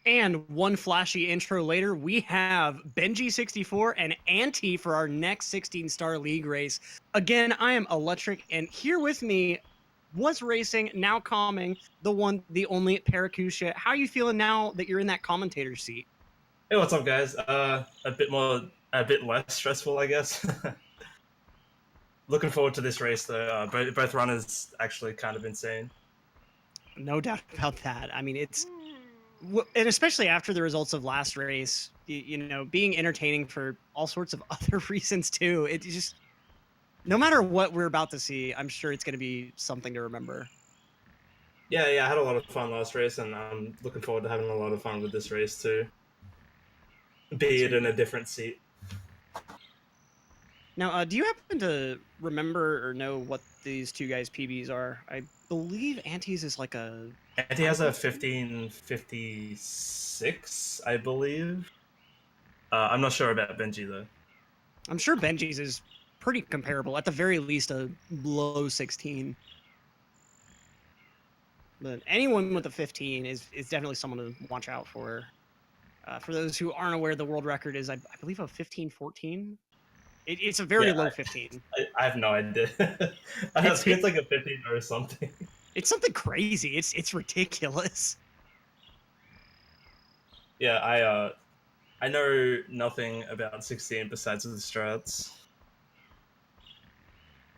And one flashy intro later, we have benjii64 and Anti for our next 16-star league race. Again, I am Electric, and here with me was racing, now calming, the one, the only Parakusha. How are you feeling now that you're in that commentator seat? Hey, what's up, guys? A bit less stressful, I guess. Looking forward to this race, though. Both runners actually kind of insane. No doubt about that. I mean, and especially after the results of last race, being entertaining for all sorts of other reasons too. It just, no matter what we're about to see, I'm sure it's going to be something to remember. Yeah, I had a lot of fun last race, and I'm looking forward to having a lot of fun with this race too. Be it in a different seat. Now, do you happen to remember or know what these two guys' PBs are? I believe Anti's is like a And he has a 1556, I believe. I'm not sure about Benji though. I'm sure Benji's is pretty comparable, at the very least a low 16. But anyone with a 15 is definitely someone to watch out for. For those who aren't aware, the world record is, I believe, a 1514. It's a very Yeah, low 15. I have no idea. I think it's like a 15 or something. It's something crazy. It's ridiculous. Yeah, I know nothing about 16 besides the strats.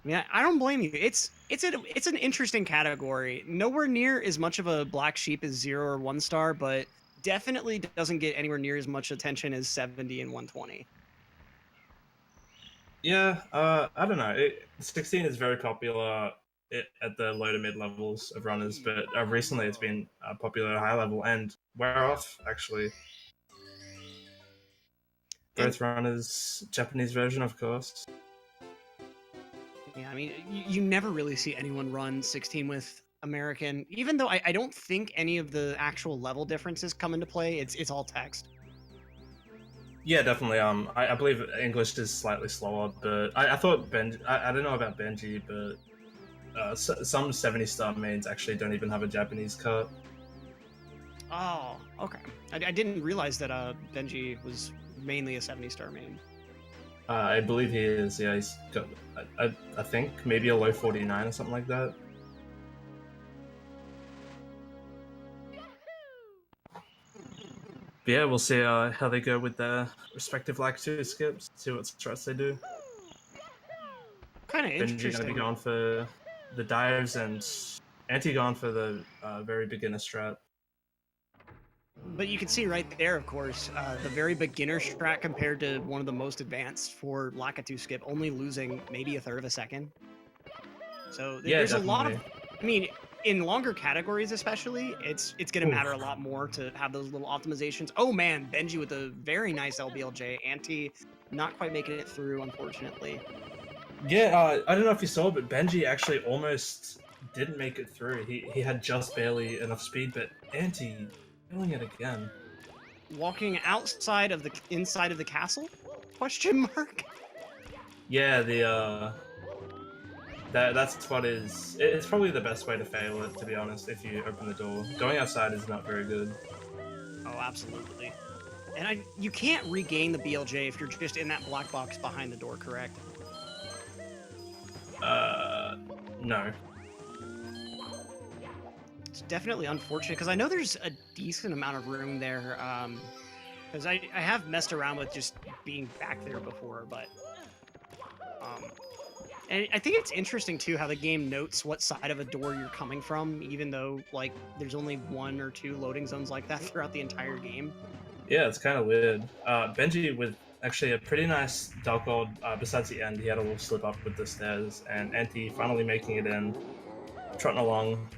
Yeah, I don't blame you. It's an interesting category. Nowhere near as much of a black sheep as 0 or 1 star, but definitely doesn't get anywhere near as much attention as 70 and 120. Yeah, I don't know. 16 is very popular at the low to mid levels of runners, but recently it's been popular at high level, and we're off actually. And Both runners, Japanese version, of course. yeah, I mean, you never really see anyone run 16 with American, even though I don't think any of the actual level differences come into play. It's all text. Yeah, definitely. I believe English is slightly slower, but I thought I don't know about Benji, but some 70-star mains actually don't even have a Japanese cut. Oh, okay. I didn't realize that Benji was mainly a 70-star main. I believe he is. Yeah, he's got. I think maybe a low 49 or something like that. But yeah, we'll see how they go with their respective like 2 skips. See what strats they do. Kind of Benji gonna be interesting. going for the dives and Anti going for the very beginner strat. But you can see right there, of course, the very beginner strat compared to one of the most advanced for Lakitu skip, only losing maybe a third of a second. So Yeah, there's definitely. a lot of, I mean, in longer categories especially, it's going to matter a lot more to have those little optimizations. Oh man, Benji with a very nice LBLJ. Anti not quite making it through, unfortunately. Yeah, I don't know if you saw, but Benji actually almost didn't make it through. He had just barely enough speed, but Anti killing it again. Walking outside of the inside of the castle? Question mark. Yeah, the that spot is it's probably the best way to fail it, to be honest. If you open the door, going outside is not very good. Oh, absolutely. And you can't regain the BLJ if you're just in that black box behind the door, correct? No. It's definitely unfortunate because I know there's a decent amount of room there. Because I have messed around with just being back there before, but and I think it's interesting too how the game notes what side of a door you're coming from, even though like there's only 1 or 2 loading zones like that throughout the entire game. Yeah, it's kind of weird. Benji with actually a pretty nice dog hold. Besides the end, he had a little slip up with the stairs, and Anti finally making it in, trotting along,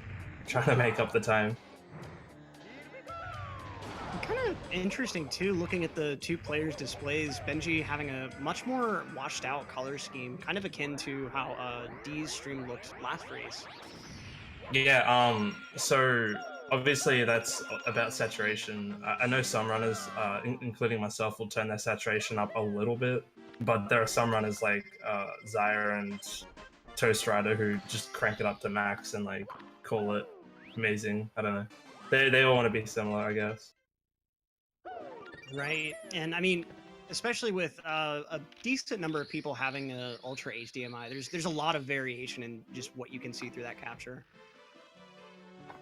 trying to make up the time. Kind of interesting too, looking at the two players' displays. Benji having a much more washed out color scheme, kind of akin to how D's stream looked last race. Yeah, so obviously that's about saturation. I know some runners, including myself, will turn their saturation up a little bit, but there are some runners like Zyre and Toast Rider who just crank it up to max and like call it amazing. I don't know. They all want to be similar, I guess. Right. And I mean, especially with a decent number of people having a Ultra HDMI, there's a lot of variation in just what you can see through that capture.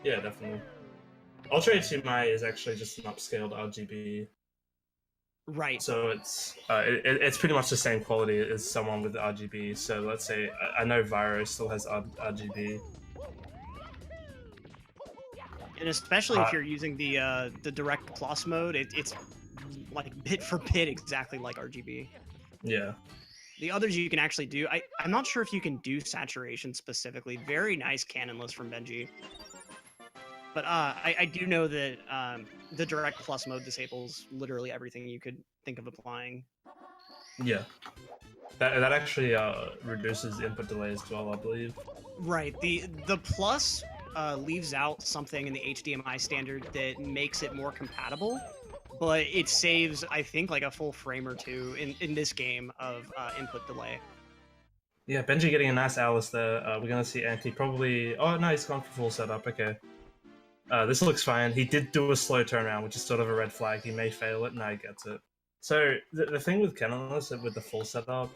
Yeah, definitely. Ultra HDMI is actually just an upscaled RGB, Right. so it's pretty much the same quality as someone with RGB. So let's say I know Vyro still has RGB. And especially if Uh, you're using the Direct Plus mode, it's like bit for bit exactly like RGB. yeah. The others you can actually do. I'm not sure if you can do saturation specifically. Very nice cannon list from Benji. But I do know that the Direct Plus mode disables literally everything you could think of applying. Yeah. That actually reduces input delay as well, I believe. Right. The Plus leaves out something in the HDMI standard that makes it more compatible, but it saves, I think, like a full frame or two in this game of input delay. Yeah, Benji getting a nice Alice there. We're gonna see Anti probably. Oh no, he's gone for full setup. Okay. This looks fine. He did do a slow turnaround, which is sort of a red flag. He may fail it. No, he gets it. So the thing with Kenneless with the full setup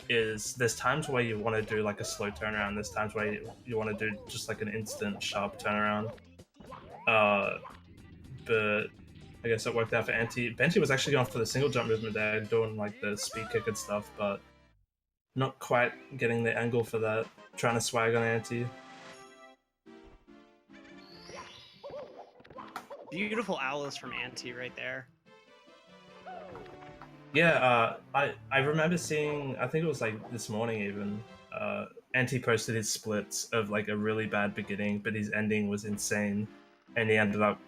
is there's times where you want to do like a slow turnaround. There's times where you want to do just like an instant sharp turnaround. But I guess it worked out for Anti. Benji was actually going for the single jump movement there, doing like the speed kick and stuff, but not quite getting the angle for that. Trying to swag on Anti. Beautiful Alice from Anti right there. Yeah, I remember seeing. I think it was like this morning even. Anti posted his splits of like a really bad beginning, but his ending was insane, and he ended up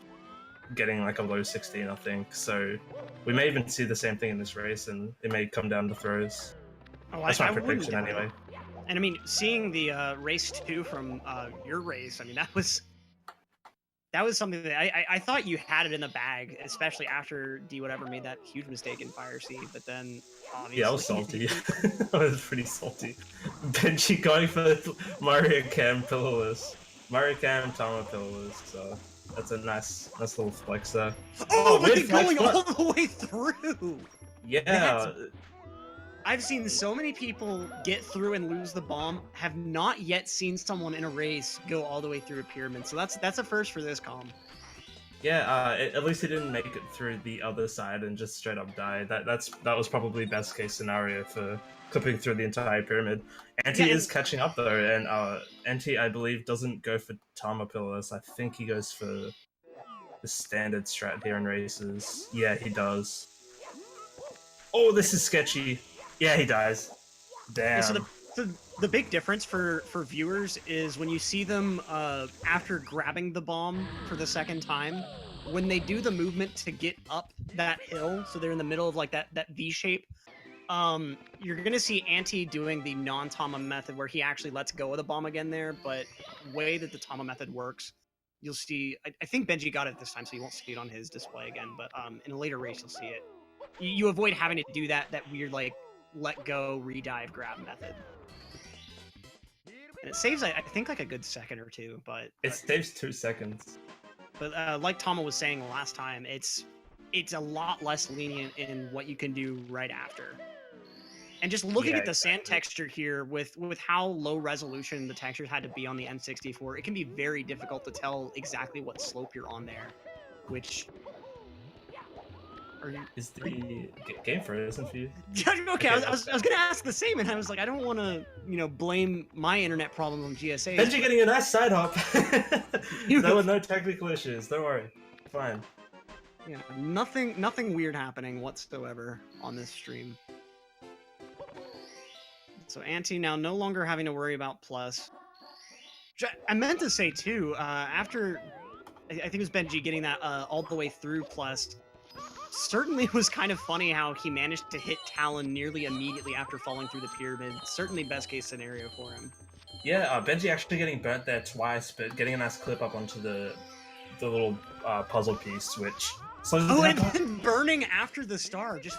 getting like a low 16, I think. So we may even see the same thing in this race, and it may come down to throws. Oh, That's my I wouldn't prediction doubt it. anyway. And I mean, seeing the race 2 from your race, I mean, that was something that I thought you had it in the bag, especially after D whatever made that huge mistake in Fire Seed, but then obviously... Yeah, I was salty. I was pretty salty. Benji going for Mario Cam Pillarless. Mario Cam Tama Pillarless, so that's a nice little flex there. Oh, but weird then going flex, all the way through! yeah. I've seen so many people get through and lose the bomb, have not yet seen someone in a race go all the way through a pyramid, so that's a first for this comp. Yeah, at least he didn't make it through the other side and just straight up die. That was probably best case scenario for clipping through the entire pyramid. Anti is catching up though, and Anti I believe doesn't go for Tama Pillars. I think he goes for the standard strat here in races. Yeah, he does. Oh, this is sketchy. Yeah, he dies. Damn. Yeah, so the big difference for viewers is when you see them after grabbing the bomb for the second time, when they do the movement to get up that hill, so they're in the middle of like that V shape, you're gonna see Anti doing the non-Tama method where he actually lets go of the bomb again there, but the way that the Tama method works, you'll see, I think Benji got it this time, so you won't see it on his display again, but in a later race you'll see it. You avoid having to do that weird like let go, redive, grab method. And it saves, I think, like a good second or two, but... It saves 2 seconds. But like Tama was saying last time, it's a lot less lenient in what you can do right after. And just looking at the sand texture here, with how low resolution the textures had to be on the N64, it can be very difficult to tell exactly what slope you're on there, which... Is the game frozen for you? Okay, I was gonna ask the same, and I was like, I don't want to, blame my internet problem on GSA. Benji getting a nice side hop. There were no technical issues. Don't worry, fine. Yeah, nothing weird happening whatsoever on this stream. So Anti now no longer having to worry about plus. I meant to say too, after I think it was Benji getting that all the way through plus. Certainly was kind of funny how he managed to hit Talon nearly immediately after falling through the pyramid. Certainly best case scenario for him. Yeah, Benji actually getting burnt there twice, but getting a nice clip up onto the little puzzle piece, which... and then burning after the star, just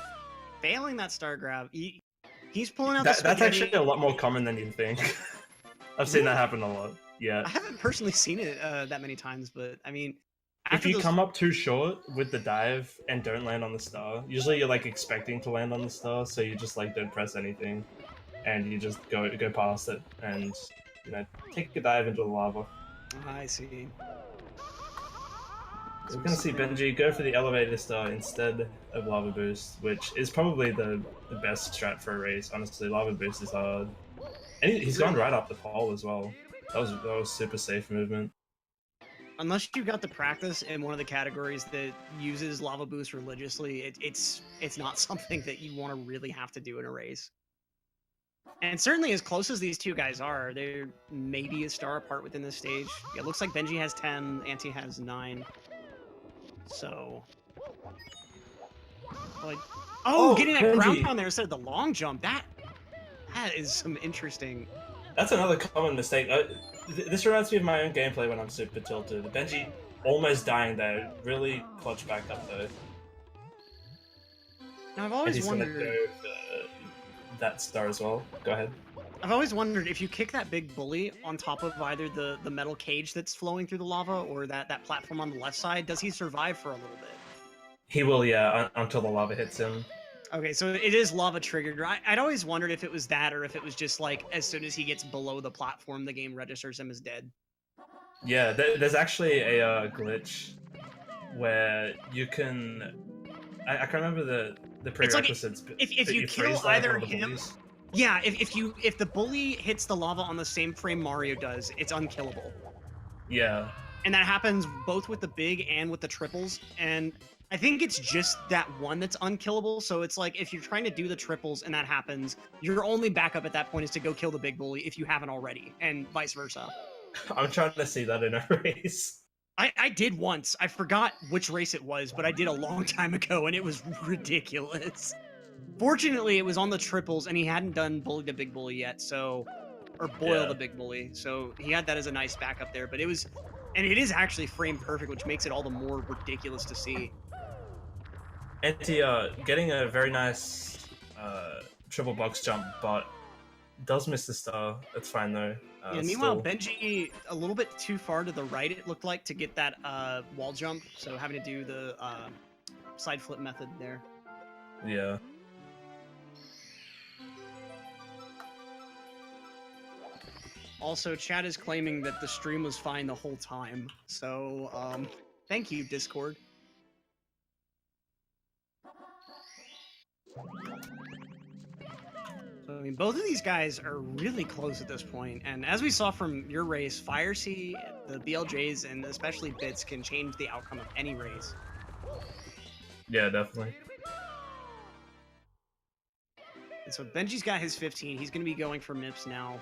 failing that star grab. He's pulling out the spaghetti. That's actually a lot more common than you think. I've seen that happen a lot, yeah. I haven't personally seen it that many times, but I mean... if you come up too short with the dive and don't land on the star, usually you're like expecting to land on the star, so you just like don't press anything, and you just go past it, and take a dive into the lava. I see. So we're gonna see Benji go for the elevator star instead of lava boost, which is probably the best strat for a race. Honestly, lava boost is hard, and he's gone right up the pole as well. That was super safe movement. Unless you got the practice in one of the categories that uses lava boost religiously, it's not something that you want to really have to do in a race. And certainly as close as these two guys are, they're maybe a star apart within this stage. Yeah, it looks like Benji has 10, Anti has 9. So... Like, getting that Benji. ground pound there instead of the long jump, that is some interesting... That's another common mistake. This reminds me of my own gameplay when I'm super tilted. Benji almost dying there, really clutch back up though. Now I've always wondered... Gonna go for that star as well. Go ahead. I've always wondered if you kick that big bully on top of either the metal cage that's flowing through the lava or that platform on the left side, does he survive for a little bit? He will, yeah, until the lava hits him. Okay, so it is lava triggered. I'd always wondered if it was that or if it was just like as soon as he gets below the platform, the game registers him as dead. Yeah, there's actually a glitch where you can... I can't remember the prerequisites. Like if you kill either him... Yeah, if the bully hits the lava on the same frame Mario does, it's unkillable. Yeah. And that happens both with the big and with the triples, and I think it's just that one that's unkillable, so it's like if you're trying to do the triples and that happens, your only backup at that point is to go kill the big bully if you haven't already, and vice versa. I'm trying to see that in a race. I did once. I forgot which race it was, but I did a long time ago, and it was ridiculous. Fortunately, it was on the triples, and he hadn't done Bully the Big Bully yet, so... Or Boil the Big Bully, so he had that as a nice backup there, but it was... And it is actually frame perfect, which makes it all the more ridiculous to see. Anti, getting a very nice triple box jump, but does miss the star. It's fine though. Yeah, meanwhile, Benji a little bit too far to the right, it looked like, to get that wall jump, so having to do the side flip method there. Yeah. Also, chat is claiming that the stream was fine the whole time, so thank you, Discord. So, I mean, both of these guys are really close at this point, and as we saw from your race, FireC, the BLJs, and especially Bits can change the outcome of any race. Yeah, definitely. And so Benji's got his 15. He's going to be going for MIPS now.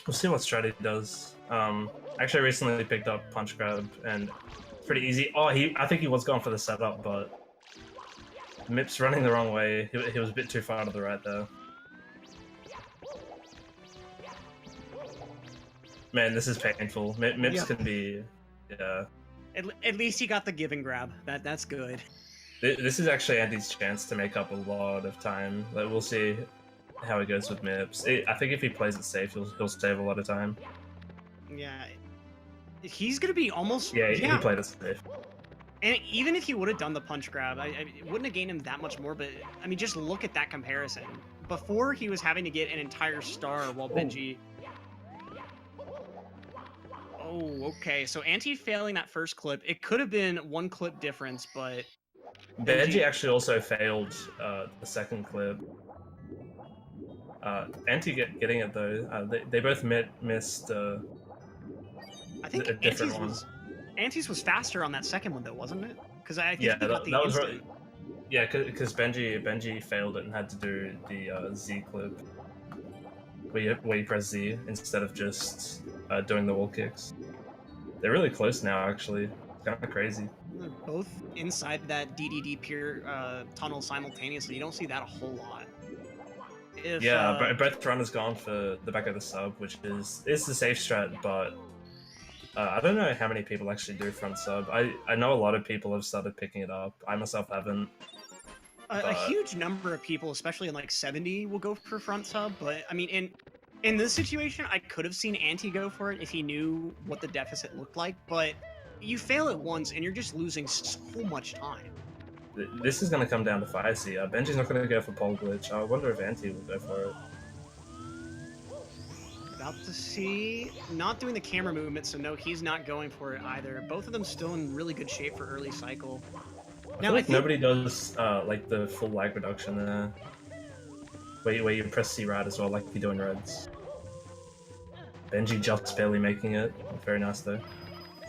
We'll see what strategy does. Actually, I recently picked up Punch Grab, and pretty easy. Oh, I think he was going for the setup, but MIPS running the wrong way. He was a bit too far to the right there. Man, this is painful. MIPS can be, yeah. At least he got the give and grab. That's good. This is actually Andy's chance to make up a lot of time. Like, we'll see how he goes with MIPS. I think if he plays it safe, he'll save a lot of time. Yeah, he's gonna be almost... Yeah, he played it safe. And even if he would have done the punch grab, it wouldn't have gained him that much more, but, I mean, just look at that comparison. Before, he was having to get an entire star while Benji... Oh, okay, so anti-failing that first clip, it could have been one clip difference, but... Benji actually also failed the second clip. Anti getting it though. They both missed I think a different one. Anti's was faster on that second one though, wasn't it? Because I think yeah, he got that the was instant. right. Yeah, because Benji failed it and had to do the Z clip, where you press Z instead of just doing the wall kicks. They're really close now, actually. It's kind of crazy. They're both inside that DDD pier tunnel simultaneously. You don't see that a whole lot. Yeah, both runners gone for the back of the sub, which is the safe strat, but I don't know how many people actually do front sub. I know a lot of people have started picking it up. I myself haven't. A huge number of people, especially in like 70, will go for front sub, but I mean, In this situation, I could have seen Anti go for it if he knew what the deficit looked like, but you fail it once and you're just losing so much time. This is going to come down to Feisty. Benji's not going to go for pole glitch. I wonder if Anti will go for it. About to see. Not doing the camera movement, so no, he's not going for it either. Both of them still in really good shape for early cycle. I feel like nobody does like the full lag reduction there. Where you press C right as well, like you do in Reds. Benji just barely making it. Very nice though.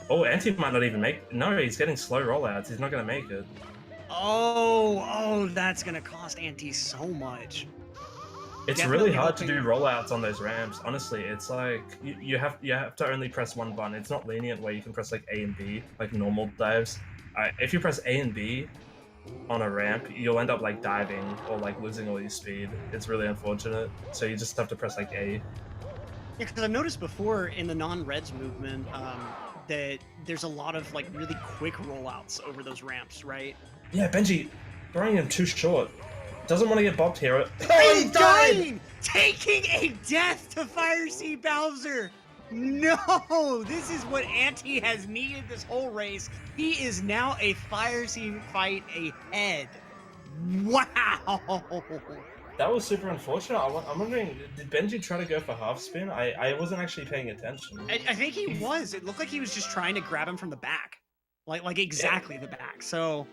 Oh, Anti might not even make. No, he's getting slow rollouts. He's not going to make it. Oh, that's gonna cost Anti so much. It's Definitely really hard to do rollouts on those ramps. Honestly, it's like you have to only press one button. It's not lenient where you can press like A and B, like normal dives. If you press A and B on a ramp, you'll end up like diving or like losing all your speed. It's really unfortunate. So you just have to press like A. Yeah, because I've noticed before in the non-Reds movement that there's a lot of like really quick rollouts over those ramps, right? Yeah, Benji throwing him too short. Doesn't want to get bopped here. Oh, he died! Taking a death to Fire Sea Bowser! No! This is what Anti has needed this whole race. He is now a Fire Sea fight ahead. Wow! That was super unfortunate. I'm wondering, did Benji try to go for half spin? I wasn't actually paying attention. I think he was. It looked like he was just trying to grab him from the back. Like exactly the back. So...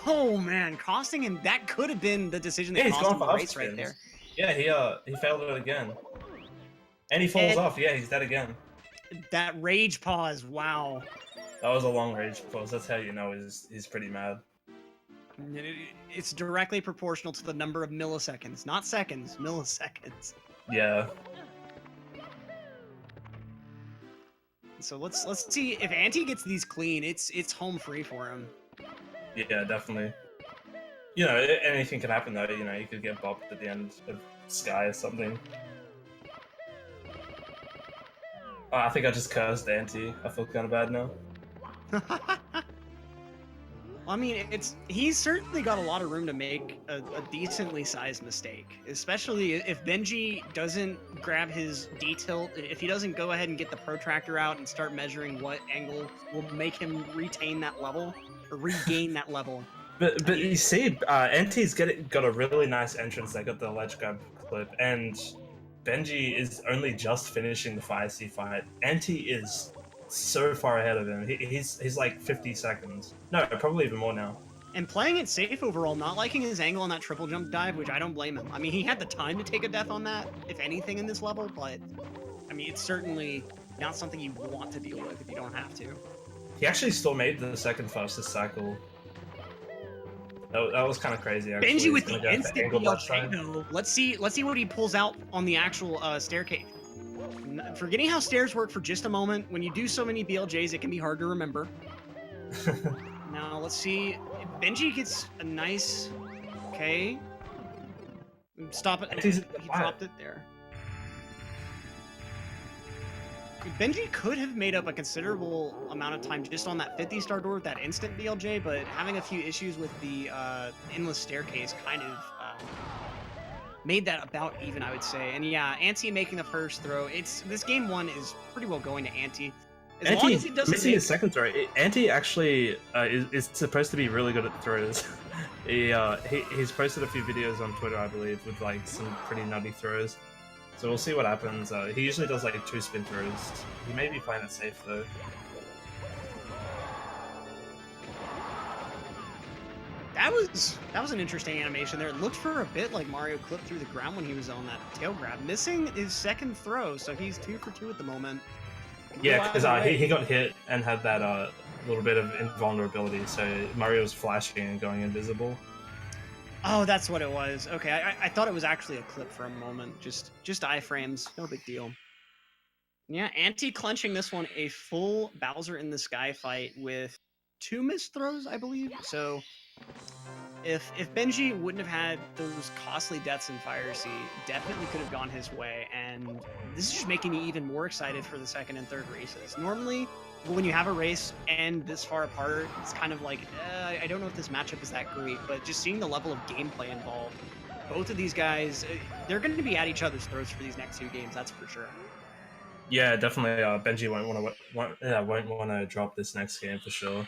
Oh man, costing him, that could have been the decision that cost him the race right there. Yeah, he failed it again. And he falls off, yeah, he's dead again. That rage pause, wow. That was a long rage pause, that's how you know he's pretty mad. It's directly proportional to the number of milliseconds, not seconds, milliseconds. Yeah. So let's see if Anti gets these clean, it's home free for him. Yeah, definitely. You know, anything can happen though. You know, you could get bopped at the end of Sky or something. Oh, I think I just cursed Anti. I feel kind of bad now. I mean, he's certainly got a lot of room to make a decently sized mistake, especially if Benji doesn't grab his D-tilt, if he doesn't go ahead and get the protractor out and start measuring what angle will make him retain that level, or regain that level. But you see, Anti's got a really nice entrance. They got the ledge grab clip, and Benji is only just finishing the Fire Sea fight. Anti is so far ahead of him. He's like 50 seconds. No, probably even more now. And playing it safe overall, not liking his angle on that triple jump dive, which I don't blame him. I mean, he had the time to take a death on that, if anything, in this level, but I mean, it's certainly not something you want to deal with if you don't have to. He actually still made the second fastest cycle. That was kind of crazy, actually. Benji with the instant BLJ, though. Let's see what he pulls out on the actual staircase. Forgetting how stairs work for just a moment, when you do so many BLJs, it can be hard to remember. Now, let's see. Benji gets a nice... Okay. Stop it. He dropped it there. Benji could have made up a considerable amount of time just on that 50-star door with that instant BLJ, but having a few issues with the endless staircase kind of made that about even, I would say. And yeah, Anti making the first throw. This game one is pretty well going to Anti. As long as he doesn't missing his second throw. Anti actually is supposed to be really good at throws. He's posted a few videos on Twitter, I believe, with like some pretty nutty throws. So we'll see what happens. He usually does like 2 spin throws. He may be playing it safe though. That was an interesting animation there. It looked for a bit like Mario clipped through the ground when he was on that tail grab. Missing his second throw, so he's 2 for 2 at the moment. Yeah, because he got hit and had that little bit of invulnerability, so Mario was flashing and going invisible. Oh, that's what it was. Okay, I thought it was actually a clip for a moment. Just iframes, no big deal. Yeah, Anti clenching this one, a full Bowser in the Sky fight with 2 missed throws, I believe. So if Benji wouldn't have had those costly deaths in Fire Sea, definitely could have gone his way. And this is just making me even more excited for the second and third races. Normally, when you have a race and this far apart, it's kind of like, I don't know if this matchup is that great, but just seeing the level of gameplay involved, both of these guys, they're going to be at each other's throats for these next 2 games. That's for sure. Yeah, definitely. Benji won't want to drop this next game for sure.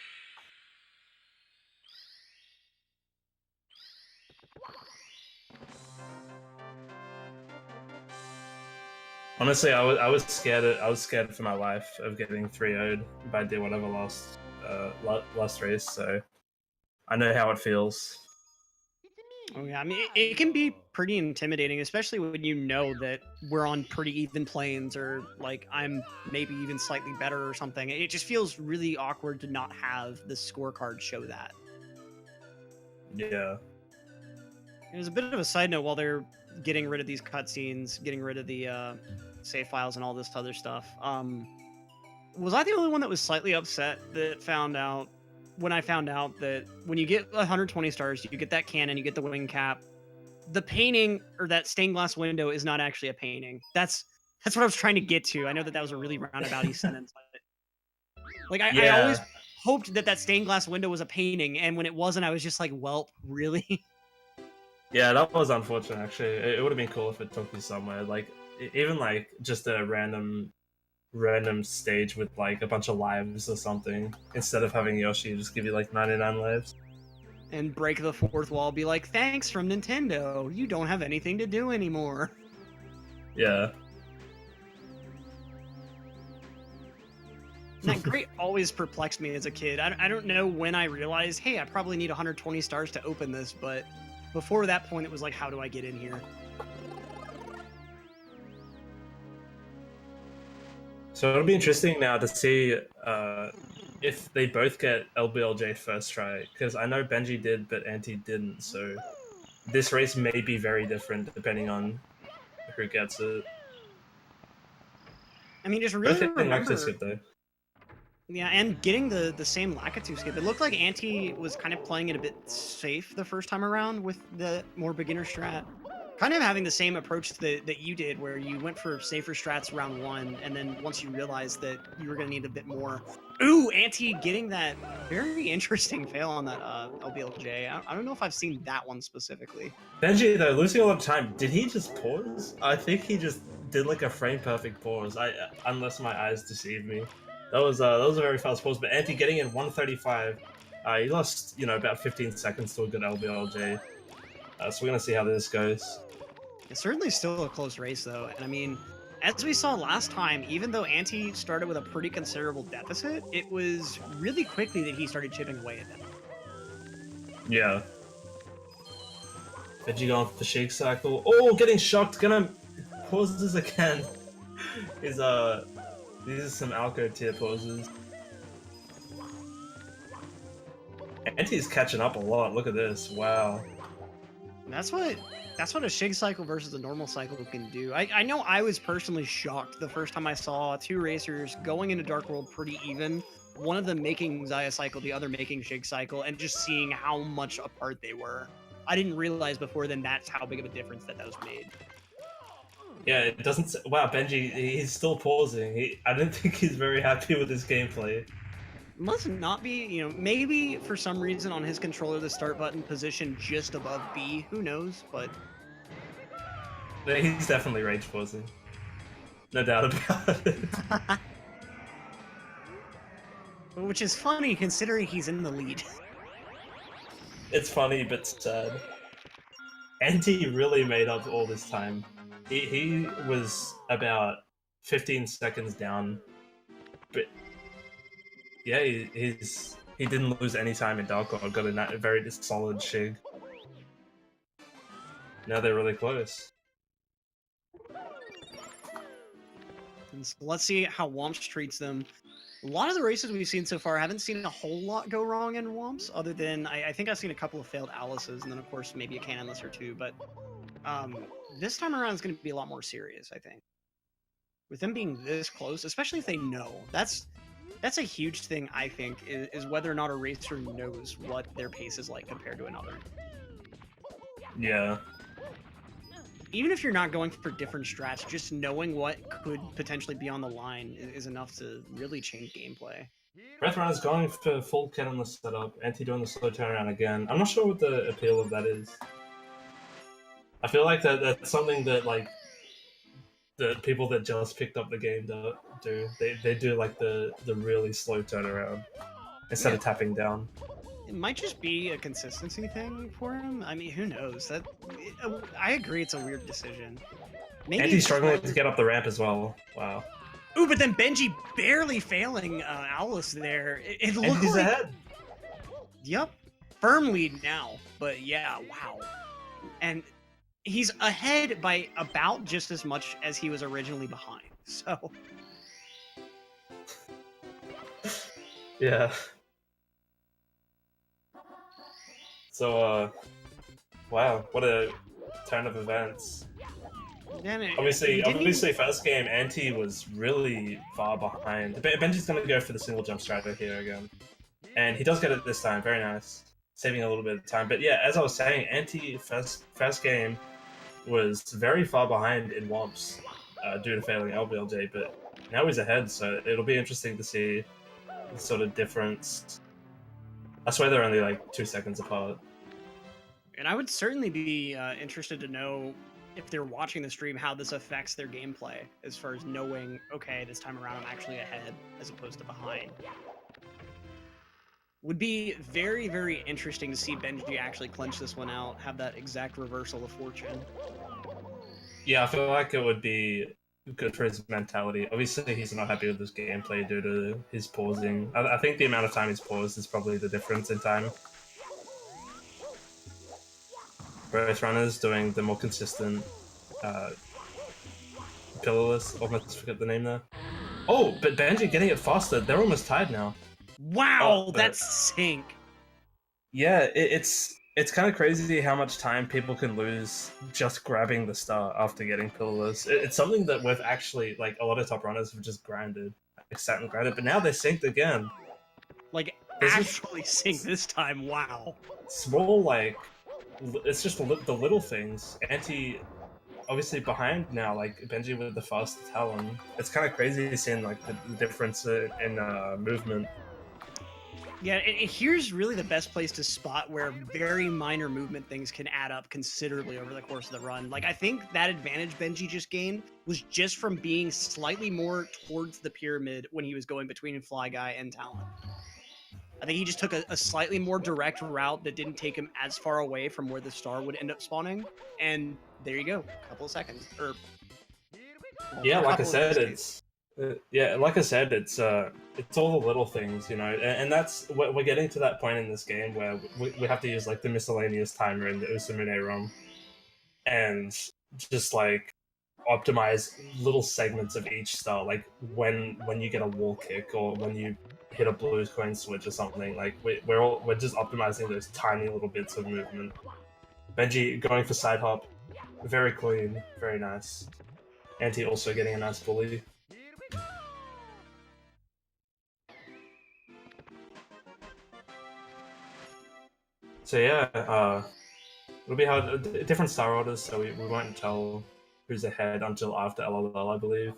Honestly, I was scared. I was scared for my life of getting 3-0'd if I did whatever last race. So I know how it feels. Oh yeah, I mean it can be pretty intimidating, especially when you know that we're on pretty even planes, or like I'm maybe even slightly better or something. It just feels really awkward to not have the scorecard show that. Yeah. It was a bit of a side note while they're getting rid of these cutscenes, getting rid of the save files and all this other stuff. Was I the only one that was slightly upset that found out when I found out that when you get 120 stars, you get that cannon, you get the wing cap. The painting or that stained glass window is not actually a painting. That's what I was trying to get to. I know that that was a really roundabouty sentence, but like I always Yeah. hoped that that stained glass window was a painting, and when it wasn't, I was just like, "Welp, really?" Yeah, that was unfortunate. Actually, it would have been cool if it took you somewhere, like even like just a random stage with like a bunch of lives or something, instead of having Yoshi just give you like 99 lives. And break the fourth wall, be like, "Thanks from Nintendo. You don't have anything to do anymore." Yeah. And that grate always perplexed me as a kid. I don't know when I realized, hey, I probably need 120 stars to open this, but before that point, it was like, how do I get in here? So it'll be interesting now to see if they both get LBLJ first try, because I know Benji did, but Anti didn't. So this race may be very different depending on who gets it. I mean, just Both really getting Lacto remember, skip though. yeah, and getting the same Lakitu skip. It looked like Anti was kind of playing it a bit safe the first time around with the more beginner strat. Kind of having the same approach that you did, where you went for safer strats round 1, and then once you realized that you were going to need a bit more. Ooh, Anti getting that very interesting fail on that LBLJ. I don't know if I've seen that one specifically. Benji though, losing a lot of time. Did he just pause? I think he just did like a frame perfect pause. Unless my eyes deceive me. That was a very fast pause. But Anti getting in 135. He lost about 15 seconds to a good LBLJ. So we're gonna see how this goes. It's certainly still a close race, though. And I mean, as we saw last time, even though Anti started with a pretty considerable deficit, it was really quickly that he started chipping away at them. Yeah. Benji going for the shake cycle. Oh, getting shocked. Gonna pause this again. These are some Alco tier pauses. Anti's catching up a lot. Look at this. Wow. That's what a shig cycle versus a normal cycle can do. I know I was personally shocked the first time I saw 2 racers going into Dark World pretty even. One of them making Zaya cycle, the other making shig cycle, and just seeing how much apart they were. I didn't realize before then that's how big of a difference that was made. Yeah, it doesn't. Wow, Benji, he's still pausing. I don't think he's very happy with his gameplay. Must not be, maybe for some reason on his controller the start button position just above B. Who knows? But He's definitely rage pausing. No doubt about it. which is funny considering he's in the lead. It's funny but sad. Anti really made up all this time. He was about 15 seconds down, but yeah, he didn't lose any time in Dark World. Got a very solid shig. Now they're really close. And so let's see how Womps treats them. A lot of the races we've seen so far, I haven't seen a whole lot go wrong in Womps, other than I think I've seen a couple of failed Alice's, and then of course maybe a cannonless or two. But this time around is going to be a lot more serious, I think. With them being this close, especially if they know, that's a huge thing. I think is whether or not a racer knows what their pace is like compared to another. Yeah. Even if you're not going for different strats, just knowing what could potentially be on the line is enough to really change gameplay. Breathrunner's going for full cannonless setup. Anti doing the slow turnaround again. I'm not sure what the appeal of that is. I feel like that's something that like the people that just picked up the game do. They do like the really slow turnaround instead Yeah, of tapping down. it might just be a consistency thing for him. I mean, who knows? I agree, it's a weird decision. And Maybe he's it's struggling to smarter. get up the ramp as well. Wow. Ooh, but then Benji barely failing Owlus there. It And looked he's like, ahead. yep, firm lead now. But yeah, wow. And he's ahead by about just as much as he was originally behind. So Yeah. So wow, what a turn of events. then Obviously, first game, Anti was really far behind. Benji's gonna go for the single jump strategy here again, and he does get it this time. Very nice, saving a little bit of time. But yeah, as I was saying, Anti first game was very far behind in Womps due to failing LBLJ, but now he's ahead. So it'll be interesting to see the sort of difference. I swear they're only like 2 seconds apart. And I would certainly be interested to know if they're watching the stream how this affects their gameplay as far as knowing, okay, this time around I'm actually ahead as opposed to behind. Would be very, very interesting to see Benji actually clinch this one out, have that exact reversal of fortune. Yeah, I feel like it would be good for his mentality. Obviously, he's not happy with his gameplay due to his pausing. I think the amount of time he's paused is probably the difference in time. Both runners doing the more consistent pillarless. Almost forget the name there. Oh, but Benji getting it faster. They're almost tied now. Wow, that's sync. Yeah, it's kind of crazy how much time people can lose just grabbing the star after getting pillarless. It's something that we've actually, like, a lot of top runners have just grinded, like, sat and grinded, but now they're synced again. Like, There's actually sync this time, wow. Small, like, it's just the little things. Anti, obviously behind now, like, Benji with the fast talon. It's kind of crazy seeing, like, the difference in movement. Yeah, here's really the best place to spot where very minor movement things can add up considerably over the course of the run. Like, I think that advantage Benji just gained was just from being slightly more towards the pyramid when he was going between Fly Guy and Talon. I think he just took a slightly more direct route that didn't take him as far away from where the star would end up spawning. And there you go, a couple of seconds. Or, well, Yeah, like I said, it's all the little things, you know, and that's we're getting to that point in this game where we have to use like the miscellaneous timer in the Usumune ROM, and just like optimize little segments of each star, like when you get a wall kick or when you hit a blue coin switch or something. Like we're just optimizing those tiny little bits of movement. Benji going for side hop, very clean, very nice. Anti also getting a nice bully. So yeah, it'll be hard. Different star orders, so we won't tell who's ahead until after LOL, I believe.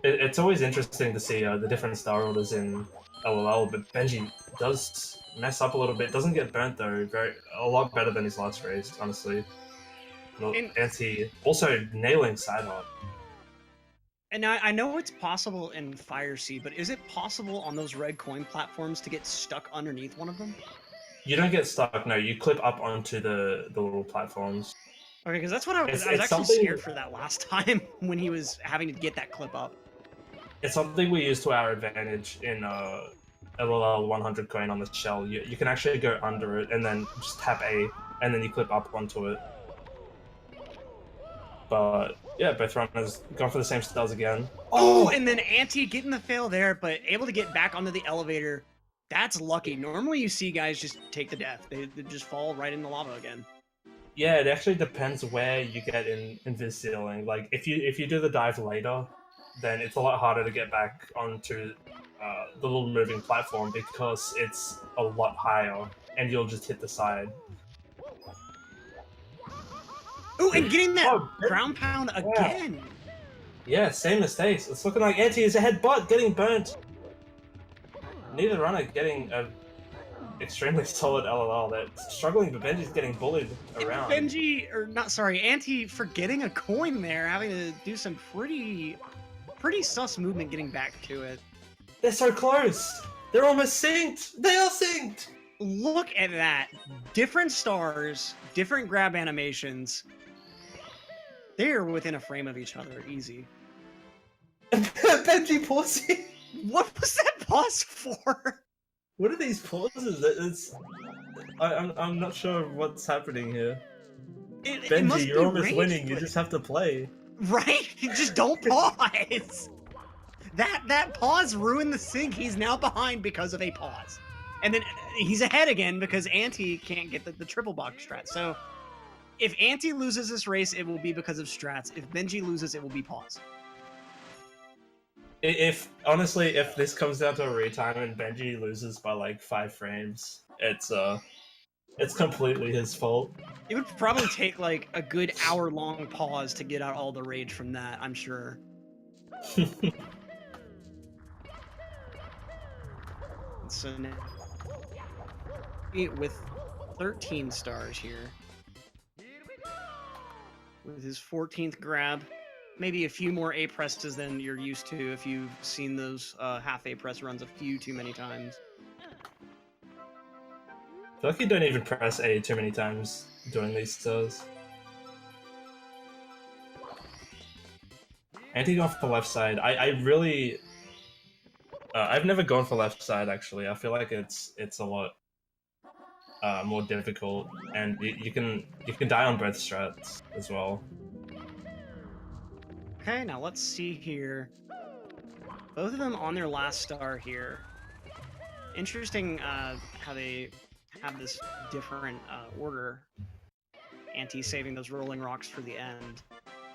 It's always interesting to see the different star orders in LOL, but Benji does mess up a little bit. Doesn't get burnt though. A lot better than his last race, honestly. Anti also nailing side hop. And I know it's possible in Fire Sea, but is it possible on those red coin platforms to get stuck underneath one of them? You don't get stuck. No, you clip up onto the little platforms. Okay, because that's what I was actually scared for that last time when he was having to get that clip up. It's something we use to our advantage in LOL 100 coin on the shell. You can actually go under it and then just tap A, and then you clip up onto it. But yeah, both runners going for the same styles again. Oh, and then Anti getting the fail there, but able to get back onto the elevator. That's lucky. Normally you see guys just take the death. They just fall right in the lava again. Yeah, it actually depends where you get in this ceiling. Like if you do the dive later, then it's a lot harder to get back onto the little moving platform because it's a lot higher, and you'll just hit the side. Oh, and getting that ground pound again. Yeah, same mistakes. It's looking like Anti is ahead, but getting burnt. Neither runner getting a extremely solid LLL that's struggling, but Benji's getting bullied around. Benji, or not, sorry, Anti forgetting a coin there, having to do some pretty sus movement getting back to it. They're so close! They're almost synced! They are synced! Look at that. Different stars, different grab animations. They're within a frame of each other, easy. Benji pausing! What was that pause for? What are these pauses? I'm not sure what's happening here. Benji, you're almost winning. You just have to play. Right? Just don't pause. That pause ruined the sync. He's now behind because of a pause. And then he's ahead again because Anti can't get the triple box strat. So if Anti loses this race, it will be because of strats. If Benji loses, it will be pause. Honestly, if this comes down to a retime and Benji loses by like 5 frames, it's completely his fault. It would probably take like a good hour-long pause to get out all the rage from that, I'm sure. So now, with 13 stars here, with his 14th grab, maybe a few more A presses than you're used to if you've seen those half A press runs a few too many times. I feel like you don't even press A too many times doing these stars. Anti going for the left side. I really I've never gone for left side actually. I feel like it's a lot more difficult, and you can die on both strats as well. Okay, now let's see here. Both of them on their last star here. Interesting how they have this different order. Anti saving those rolling rocks for the end.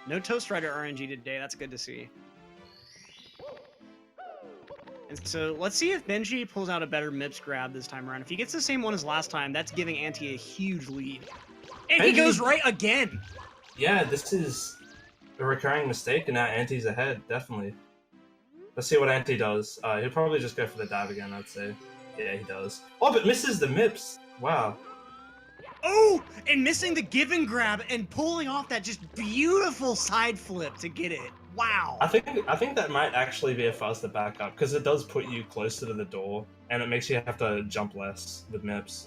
No Toast Rider RNG today, that's good to see. And so let's see if Benji pulls out a better MIPS grab this time around. If he gets the same one as last time, that's giving Anti a huge lead. And he goes right again! Yeah, this is a recurring mistake, and now Anti's ahead, definitely. Let's see what Anti does. He'll probably just go for the dive again, I'd say. Yeah, he does. Oh, but misses the MIPS! Wow. Oh! And missing the give and grab and pulling off that just beautiful side flip to get it. Wow. I think that might actually be a faster backup, because it does put you closer to the door, and it makes you have to jump less with MIPS.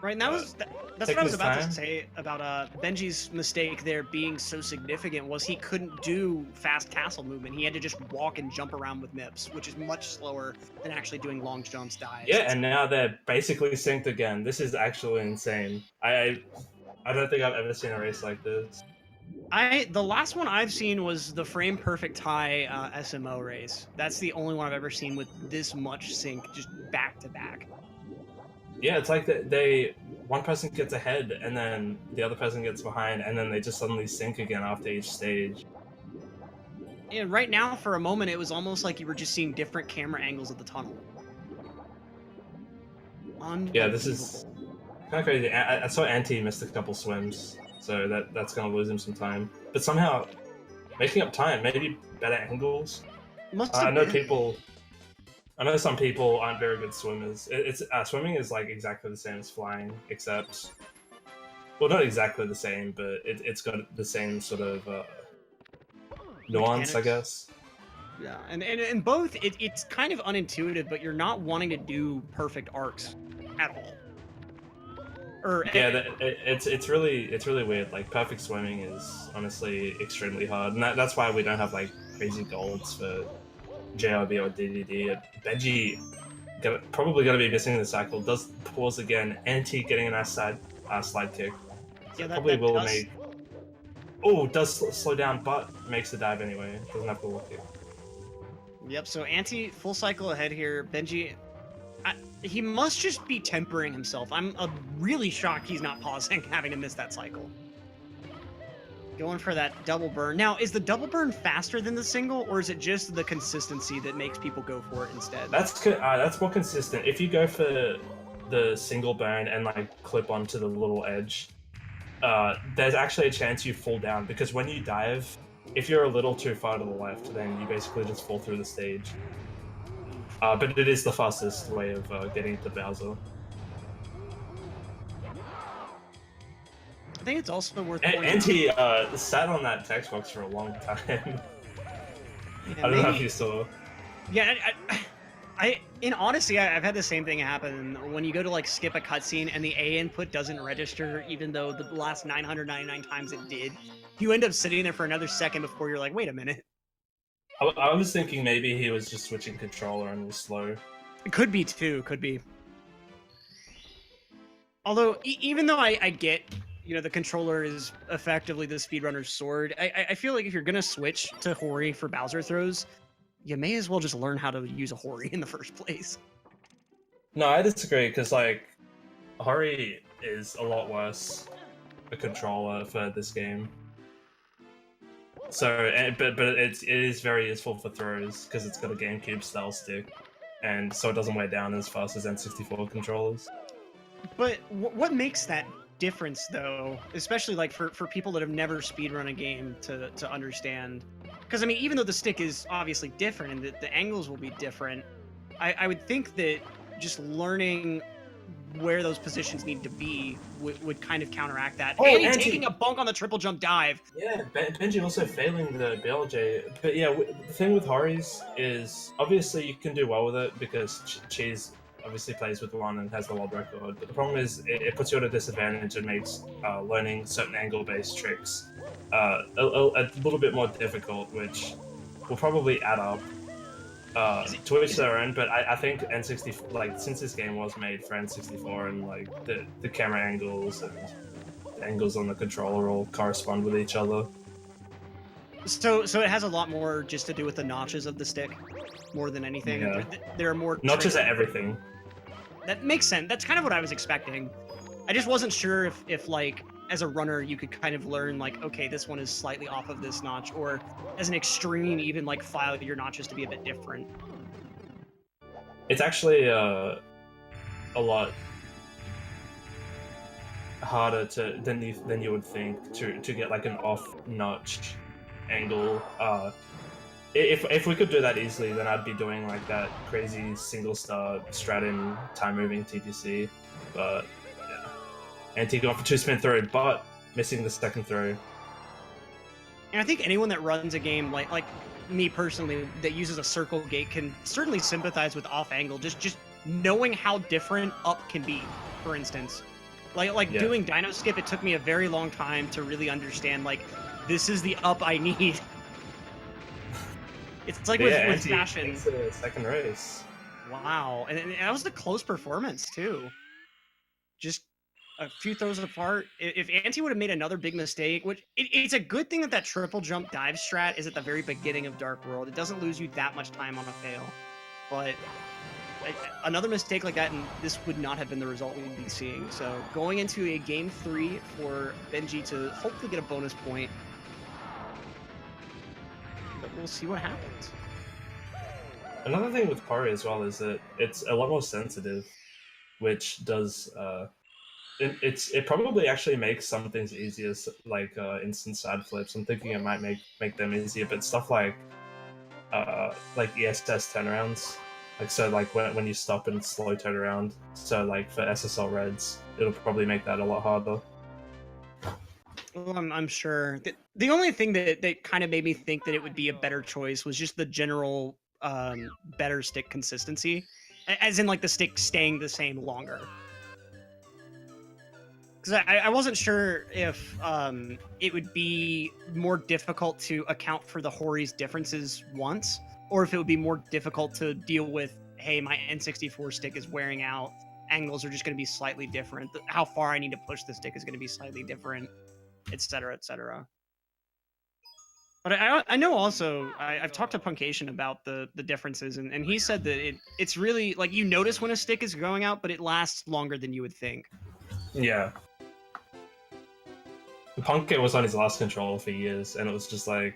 Right, and that's what I was about to say about Benji's mistake there being so significant was he couldn't do fast castle movement. He had to just walk and jump around with MIPS, which is much slower than actually doing long jumps, dives. Yeah, and now they're basically synced again. This is actually insane. I don't think I've ever seen a race like this. The last one I've seen was the frame perfect tie SMO race. That's the only one I've ever seen with this much sync just back to back. Yeah, it's like one person gets ahead and then the other person gets behind, and then they just suddenly sync again after each stage. And right now, for a moment, it was almost like you were just seeing different camera angles of the tunnel. Yeah, this is kind of crazy. I saw Anti missed a couple swims, so that's going to lose him some time. But somehow, making up time, maybe better angles. I know some people aren't very good swimmers. Swimming is like exactly the same as flying, except, well, not exactly the same, but it's got the same sort of nuance, I guess. Yeah, and both it's kind of unintuitive, but you're not wanting to do perfect arcs at all. It's really weird. Like, perfect swimming is honestly extremely hard, and that's why we don't have like crazy golds for JRB or DDD. Benji probably going to be missing the cycle. Does pause again. Anti getting a nice slide kick. Yeah, probably will make. Oh, does slow down, but makes the dive anyway. Doesn't have to look it. Yep. So Anti full cycle ahead here. Benji, he must just be tempering himself. I'm really shocked he's not pausing, having to miss that cycle. Going for that double burn. Now, is the double burn faster than the single, or is it just the consistency that makes people go for it instead? That's more consistent. If you go for the single burn and like clip onto the little edge, there's actually a chance you fall down, because when you dive, if you're a little too far to the left, then you basically just fall through the stage. But it is the fastest way of getting to Bowser. I think it's also worth And, pointing and out. he sat on that text box for a long time. Yeah, I don't know if maybe. you saw. Yeah, in honesty, I've had the same thing happen when you go to like skip a cutscene and the A input doesn't register, even though the last 999 times it did. You end up sitting there for another second before you're like, wait a minute. I was thinking maybe he was just switching controller and was slow. It could be too, could be. Although, even though I get, the controller is effectively the speedrunner's sword, I feel like if you're gonna switch to Hori for Bowser throws, you may as well just learn how to use a Hori in the first place. No, I disagree because like Hori is a lot worse a controller for this game. So, but it is very useful for throws because it's got a GameCube style stick, and so it doesn't weigh down as fast as N64 controllers. But what makes that difference, though, especially like for people that have never speedrun a game to understand? Because I mean, even though the stick is obviously different and the angles will be different, I would think that just learning where those positions need to be would kind of counteract that. Oh, And he Anti! taking a bunk on the triple jump dive. Yeah, Benji also failing the BLJ. But yeah, the thing with Hori's is obviously you can do well with it because Cheese obviously plays with one and has the world record. But the problem is it puts you at a disadvantage and makes learning certain angle-based tricks a little bit more difficult, which will probably add up. To each their own, but I think N64, like, since this game was made for N64 and like the camera angles and the angles on the controller all correspond with each other. So it has a lot more just to do with the notches of the stick, more than anything. Yeah. There are more Not just tricks. at everything. That makes sense. That's kind of what I was expecting. I just wasn't sure if like as a runner you could kind of learn like, okay, this one is slightly off of this notch, or as an extreme even like file your notches to be a bit different. It's actually a lot harder than you would think to get like an off notch angle. If we could do that easily, then I'd be doing like that crazy single star Stratton time moving TPC. But yeah, Anti going for 2-spin throw, but missing the second throw. And I think anyone that runs a game like me personally that uses a circle gate can certainly sympathize with off angle. Just knowing how different up can be, for instance. Like Yeah. doing Dino Skip, it took me a very long time to really understand like this is the up I need. It's like But yeah, with Anti fashion. takes the second race. Wow, and that was a close performance too. Just a few throws apart. If Anti would have made another big mistake, which it's a good thing that that triple jump dive strat is at the very beginning of Dark World. It doesn't lose you that much time on a fail. But another mistake like that, and this would not have been the result we'd be seeing. So going into a game 3 for Benji to hopefully get a bonus point. But we'll see what happens. Another thing with Pari as well is that it's a lot more sensitive, which does it probably actually makes some things easier, like instant side flips. I'm thinking it might make them easier, but stuff like ESS turnarounds, like so like when you stop and slow turn around. So like for SSL Reds, it'll probably make that a lot harder. Well, I'm sure. The only thing that kind of made me think that it would be a better choice was just the general better stick consistency, as in like the stick staying the same longer. Because I wasn't sure if it would be more difficult to account for the Hori's differences once, or if it would be more difficult to deal with, hey, my N64 stick is wearing out, angles are just going to be slightly different, how far I need to push the stick is going to be slightly different, etc., etc. But I know also, I've talked to Puncation about the differences, and he said that it's really, like, you notice when a stick is going out, but it lasts longer than you would think. Yeah. Punkit was on his last controller for years, and it was just like,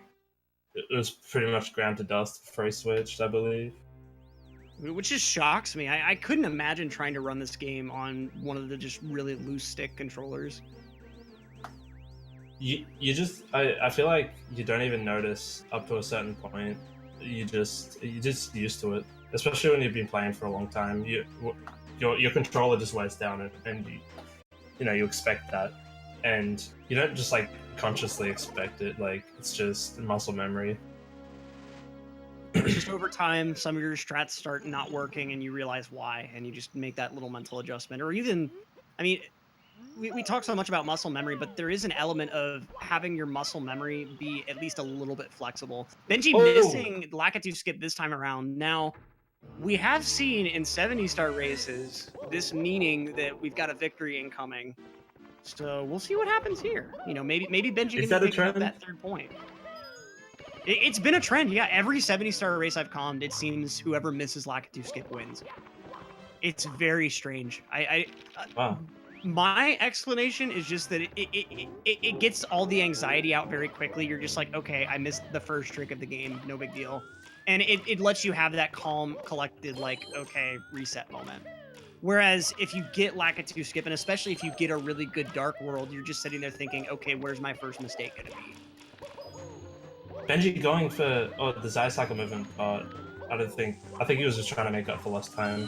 it was pretty much ground to dust before he switched, I believe. Which just shocks me. I couldn't imagine trying to run this game on one of the just really loose stick controllers. You just I feel like you don't even notice up to a certain point. You just used to it, especially when you've been playing for a long time. Your controller just wears down, and you expect that. and you don't just like consciously expect it. Like it's just muscle memory. It's just over time, some of your strats start not working, and you realize why, and you just make that little mental adjustment. Or even, I mean, we talk so much about muscle memory, but there is an element of having your muscle memory be at least a little bit flexible. Benji Oh, missing Lakitu skip this time around. Now, we have seen in 70-star races this meaning that we've got a victory incoming. So we'll see what happens here. You know, maybe Benji is can be that a picking up trend? that 3rd point. It's been a trend, yeah. Every 70-star race I've calmed, it seems whoever misses Lakitu skip wins. It's very strange. Wow. My explanation is just that it gets all the anxiety out very quickly. You're just like, okay, I missed the first trick of the game, no big deal. And it lets you have that calm, collected, like, okay, reset moment. Whereas if you get Lakitu skip, and especially if you get a really good Dark World, you're just sitting there thinking, okay, where's my first mistake gonna be? Benji going for the Zai cycle movement, but I think he was just trying to make up for lost time.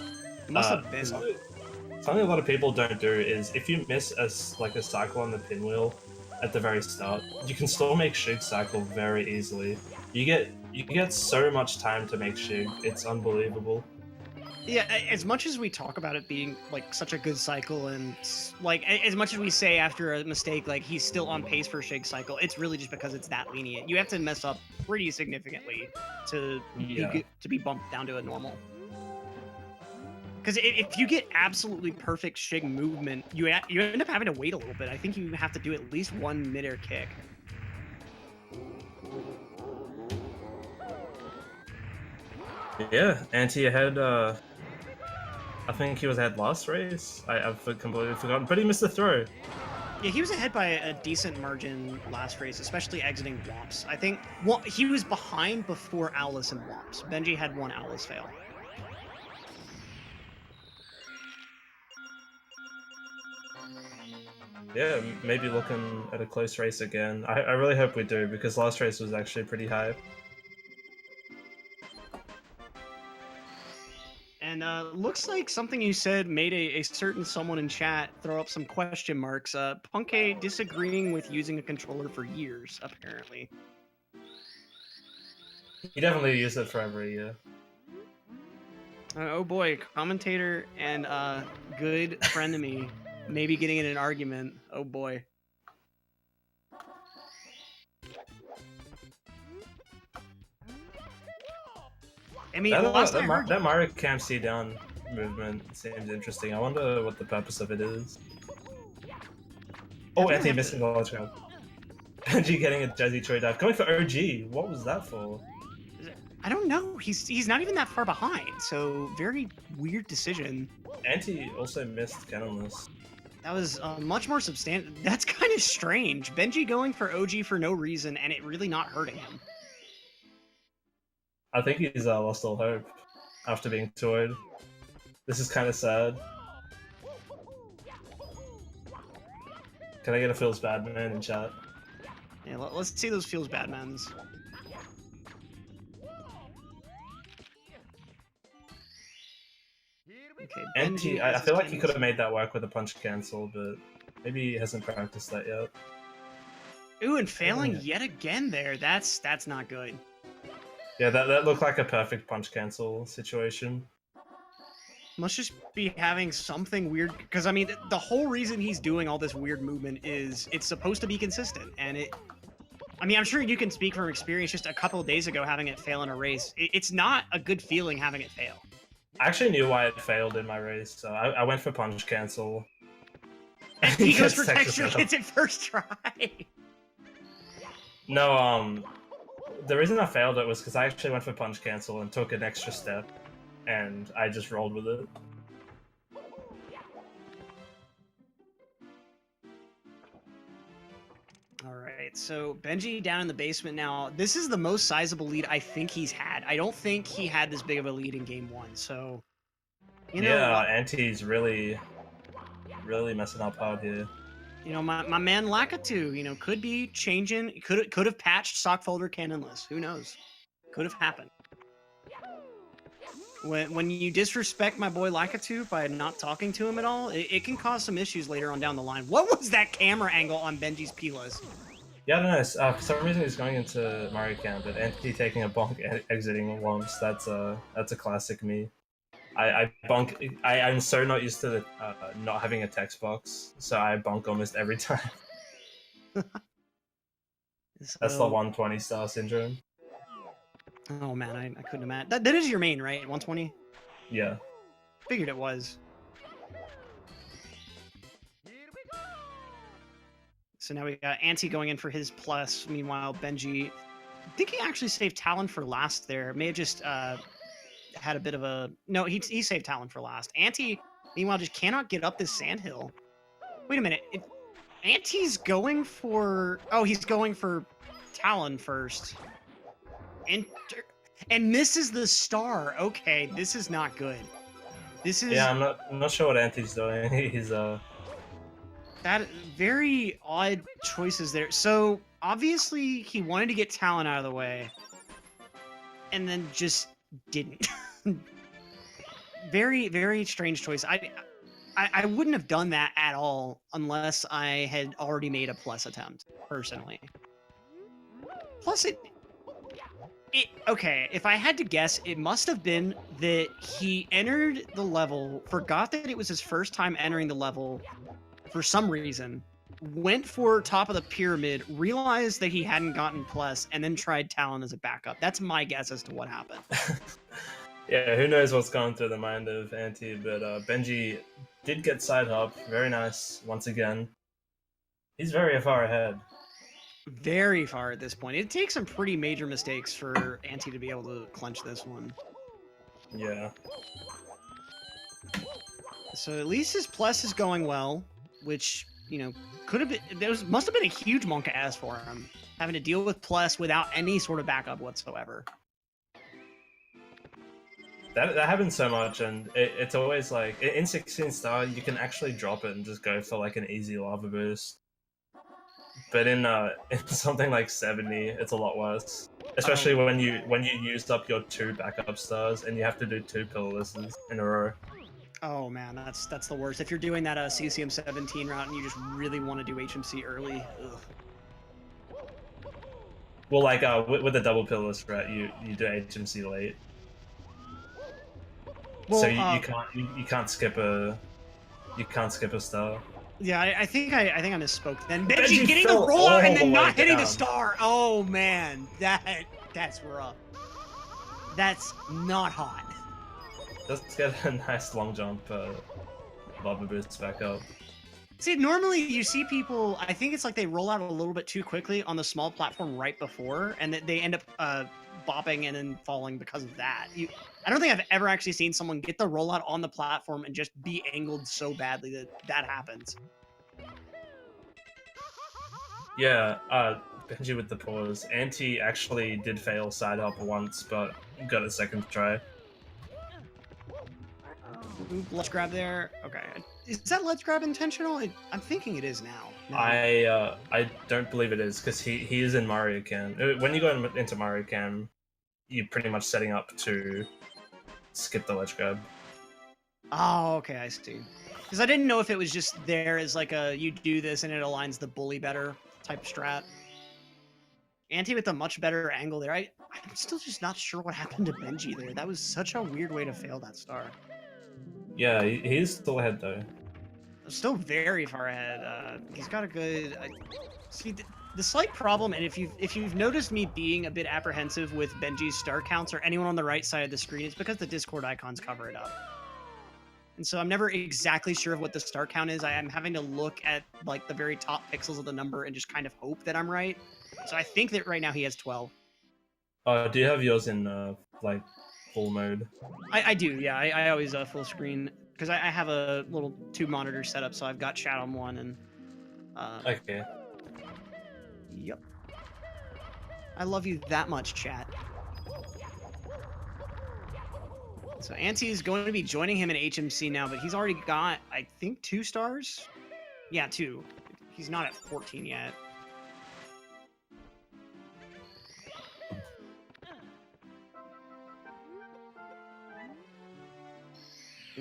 It must have been. Something a lot of people don't do is if you miss a cycle on the pinwheel at the very start, you can still make Shig cycle very easily. You get so much time to make Shig, it's unbelievable. Yeah, as much as we talk about it being like such a good cycle, and like as much as we say after a mistake, like he's still on pace for Shig cycle, it's really just because it's that lenient. You have to mess up pretty significantly to be bumped down to a normal. Because if you get absolutely perfect Shig movement, you end up having to wait a little bit. I think you have to do at least one mid-air kick. Yeah, Anti ahead. I think he was ahead last race. I've completely forgotten, but he missed the throw. Yeah, he was ahead by a decent margin last race, especially exiting Womps. I think he was behind before Owlus and Womps. Benji had one Owlus fail. Yeah, maybe looking at a close race again. I really hope we do, because last race was actually pretty high. And looks like something you said made a certain someone in chat throw up some question marks. Punke disagreeing with using a controller for years, apparently. He definitely used it for every year. Oh boy, commentator and good friend of me maybe getting in an argument. Oh boy. I mean, that Mario Camp C down movement seems interesting. I wonder what the purpose of it is. Oh, Anthony missing the launch grab. Benji getting a Jazzy Troy dive. Going for OG. What was that for? I don't know. He's not even that far behind, so very weird decision. Anti also missed Cannonless. That was much more substantial. That's kind of strange. Benji going for OG for no reason, and it really not hurting him. I think he's lost all hope after being toured. This is kind of sad. Can I get a Feels Bad Man in chat? Yeah, let's see those Feels Bad Mans. Okay, Benji, I feel like he could have made that work with a punch cancel, but maybe he hasn't practiced that yet. Ooh, and failing yet again there. That's not good. Yeah, that looked like a perfect punch cancel situation. Must just be having something weird, because I mean, the whole reason he's doing all this weird movement is it's supposed to be consistent, and I mean, I'm sure you can speak from experience. Just a couple of days ago, having it fail in a race, it's not a good feeling having it fail. I actually knew why it failed in my race, so I went for punch cancel. And he goes for texture, gets it first try. No, the reason I failed it was because I actually went for punch cancel and took an extra step, and I just rolled with it. Alright, so Benji down in the basement now. This is the most sizable lead I think he's had. I don't think he had this big of a lead in game one, so... You know, yeah, Anti's really messing up hard here. You know, my man Lakitu, you know, could be changing, could have patched sock folder cannonless. Who knows? Could have happened. When you disrespect my boy Lakitu by not talking to him at all, it can cause some issues later on down the line. What was that camera angle on Benji's Pilas? Yeah, I don't know. For some reason, he's going into Mario Kart, but Anti taking a bonk and exiting once. That's a classic me. I bonk. I'm so not used to the, not having a text box, so I bonk almost every time. That's the So, 120 star syndrome. oh man, I couldn't imagine. That is your main, right? 120? Yeah. Figured it was. So now we got Anti going in for his plus. Meanwhile, Benji, I think he actually saved Talon for last there. May have just had a bit of a... No, he saved Talon for last. Anti, meanwhile, just cannot get up this sandhill. Wait a minute. Anti's going for... Oh, he's going for Talon first. And misses the star. Okay, this is not good. This is... Yeah, I'm not sure what Anti's doing. He's That very odd choices there. So obviously he wanted to get Talon out of the way, and then just didn't. Very, very strange choice. I wouldn't have done that at all unless I had already made a plus attempt personally. Plus okay, if I had to guess, it must have been that he entered the level, forgot that it was his first time entering the level for some reason, went for top of the pyramid, realized that he hadn't gotten plus, and then tried Talon as a backup. That's my guess as to what happened. yeah, who knows what's going through the mind of Anti, but Benji did get side hop. Very nice, once again. He's very far ahead. Very far at this point. It takes some pretty major mistakes for Anti to be able to clinch this one. Yeah. So at least his plus is going well, which, you know, could have been... must have been a huge monka ass for him, having to deal with plus without any sort of backup whatsoever. That happens so much, and it's always like in 16 star you can actually drop it and just go for like an easy lava boost. But in something like 70, it's a lot worse. Especially when you used up your 2 backup stars and you have to do 2 pillarlesses in a row. Oh man, that's the worst. If you're doing that CCM 17 route and you just really want to do HMC early, ugh. Well, like with the double pillarless route, you do HMC late. Well, so you can't skip a star. Yeah, I think I misspoke then. Benji Benji getting the fell rollout and all then the not way hitting the down. star. Oh man, that's rough. That's not hot. Let's get a nice long jump lava boost back up. See, normally you see people, I think it's like they roll out a little bit too quickly on the small platform right before, and they end up bopping and then falling because of that. I don't think I've ever actually seen someone get the rollout on the platform and just be angled so badly that happens. Yeah, Benji with the pause. Anti actually did fail side hop once, but got a second try. Oop, let's grab there. Okay. Is that let's grab intentional? I'm thinking it is now. No. I don't believe it is, because he is in Mario Cam. When you go into Mario Cam, you're pretty much setting up to skip the ledge grab. Oh, okay, I see. Because I didn't know if it was just there as like a you do this and it aligns the bully better type strat. Anti with a much better angle there. I'm still just not sure what happened to Benji there. That was such a weird way to fail that star. Yeah, he's still ahead though. Still very far ahead. He's got a good... see, the slight problem, and if you've noticed me being a bit apprehensive with Benji's star counts or anyone on the right side of the screen, it's because the Discord icons cover it up. And so I'm never exactly sure of what the star count is. I am having to look at like the very top pixels of the number and just kind of hope that I'm right. So I think that right now he has 12. Do you have yours in like full mode? I do, yeah. I always full screen because I have a little 2 monitor setup, so I've got chat on one and. Okay. Yep. I love you that much, chat. So Anti is going to be joining him in HMC now, but he's already got, I think, 2 stars? Yeah, 2. He's not at 14 yet.